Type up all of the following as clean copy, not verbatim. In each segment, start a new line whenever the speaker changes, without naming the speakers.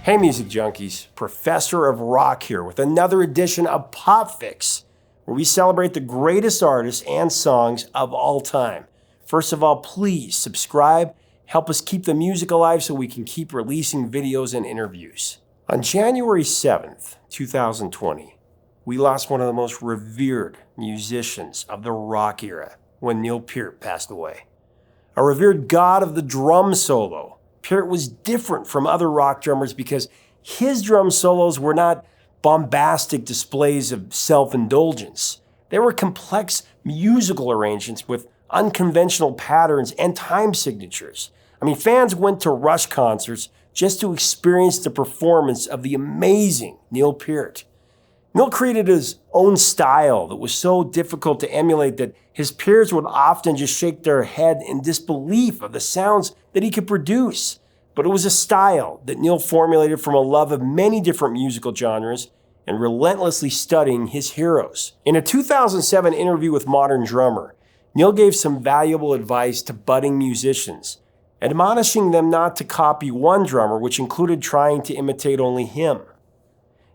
Hey music junkies, Professor of Rock here with another edition of Pop Fix, where we celebrate the greatest artists and songs of all time. First of all, please subscribe, help us keep the music alive so we can keep releasing videos and interviews. On January 7th, 2020, we lost one of the most revered musicians of the rock era when Neil Peart passed away. A revered god of the drum solo, Peart was different from other rock drummers because his drum solos were not bombastic displays of self-indulgence. They were complex musical arrangements with unconventional patterns and time signatures. Fans went to Rush concerts just to experience the performance of the amazing Neil Peart. Neil created his own style that was so difficult to emulate that his peers would often just shake their head in disbelief of the sounds that he could produce. But it was a style that Neil formulated from a love of many different musical genres and relentlessly studying his heroes. In a 2007 interview with Modern Drummer, Neil gave some valuable advice to budding musicians, admonishing them not to copy one drummer, which included trying to imitate only him.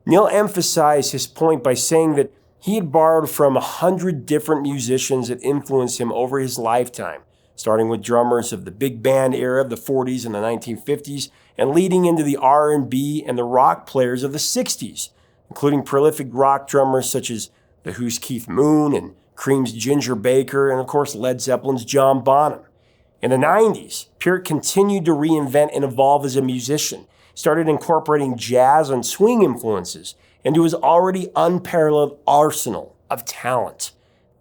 Neil emphasized his point by saying that he had borrowed from 100 different musicians that influenced him over his lifetime, starting with drummers of the big band era of the 40s and the 1950s, and leading into the R&B and the rock players of the 60s, including prolific rock drummers such as The Who's Keith Moon and Cream's Ginger Baker, and of course Led Zeppelin's John Bonham. In the 90s, Peart continued to reinvent and evolve as a musician, started incorporating jazz and swing influences into his already unparalleled arsenal of talent.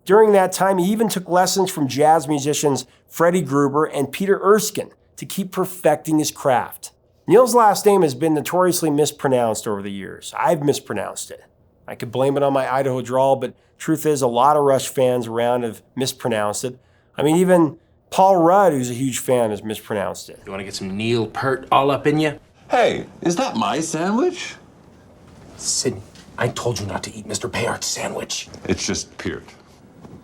During that time, he even took lessons from jazz musicians Freddie Gruber and Erskine to keep perfecting his craft. Neil's last name has been notoriously mispronounced over the years. I've mispronounced it. I could blame it on my Idaho drawl, but truth is a lot of Rush fans around have mispronounced it. Even Paul Rudd, who's a huge fan, has mispronounced it.
You want to get some Neil Peart all up in you?
Hey, is that my sandwich?
Sidney, I told you not to eat Mr. Peart's sandwich.
It's just Peart.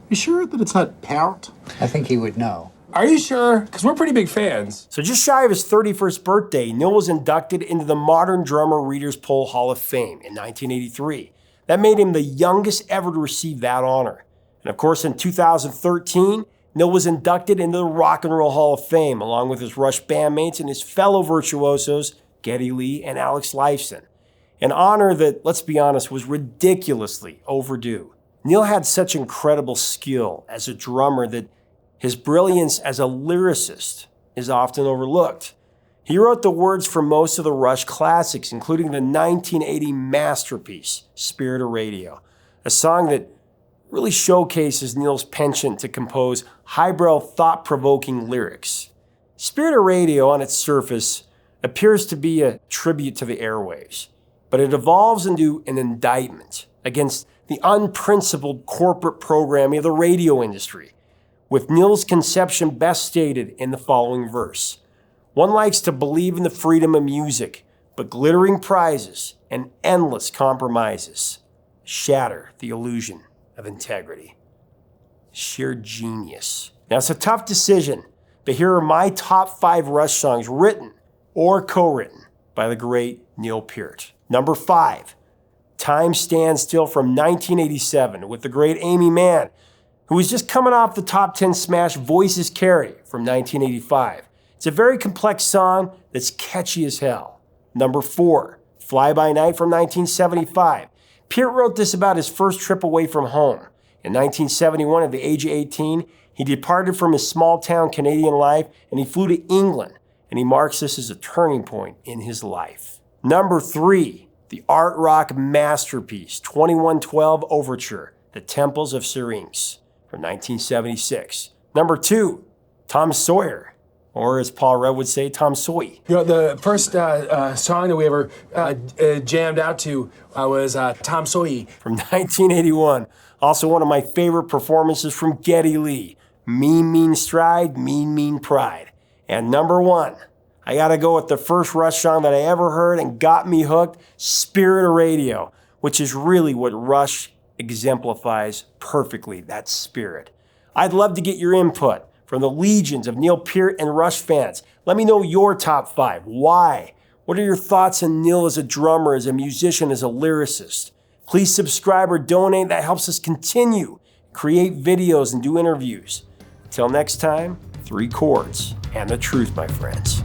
You sure that it's not Peart?
I think he would know.
Are you sure? Because we're pretty big fans.
So just shy of his 31st birthday, Neil was inducted into the Modern Drummer Readers Poll Hall of Fame in 1983. That made him the youngest ever to receive that honor. And of course, in 2013, Neil was inducted into the Rock and Roll Hall of Fame, along with his Rush bandmates and his fellow virtuosos, Geddy Lee and Alex Lifeson. An honor that, let's be honest, was ridiculously overdue. Neil had such incredible skill as a drummer that his brilliance as a lyricist is often overlooked. He wrote the words for most of the Rush classics, including the 1980 masterpiece, Spirit of Radio, a song that really showcases Neil's penchant to compose highbrow, thought-provoking lyrics. Spirit of Radio, on its surface, appears to be a tribute to the airwaves, but it evolves into an indictment against the unprincipled corporate programming of the radio industry, with Neil's conception best stated in the following verse. One likes to believe in the freedom of music, but glittering prizes and endless compromises shatter the illusion of integrity. Sheer genius. Now, it's a tough decision, but here are my top 5 Rush songs written or co-written by the great Neil Peart. Number 5, Time Stands Still from 1987 with the great Amy Mann, who was just coming off the top 10 smash Voices Carry from 1985. It's a very complex song that's catchy as hell. Number 4, Fly By Night from 1975. Peart wrote this about his first trip away from home. In 1971, at the age of 18, he departed from his small-town Canadian life and he flew to England, and he marks this as a turning point in his life. Number 3, the art rock masterpiece, 2112 Overture, The Temples of Syrinx from 1976. Number 2, Tom Sawyer, or as Paul Rudd would say, Tom Sawyer.
The first song that we ever jammed out to was Tom Sawyer.
From 1981. Also one of my favorite performances from Geddy Lee, Mean Mean Stride, Mean Mean Pride. And number 1, I gotta go with the first Rush song that I ever heard and got me hooked, Spirit of Radio, which is really what Rush exemplifies perfectly, that spirit. I'd love to get your input from the legions of Neil Peart and Rush fans. Let me know your top 5. Why? What are your thoughts on Neil as a drummer, as a musician, as a lyricist? Please subscribe or donate. That helps us continue, create videos, and do interviews. Until next time, 3 chords and the truth, my friends.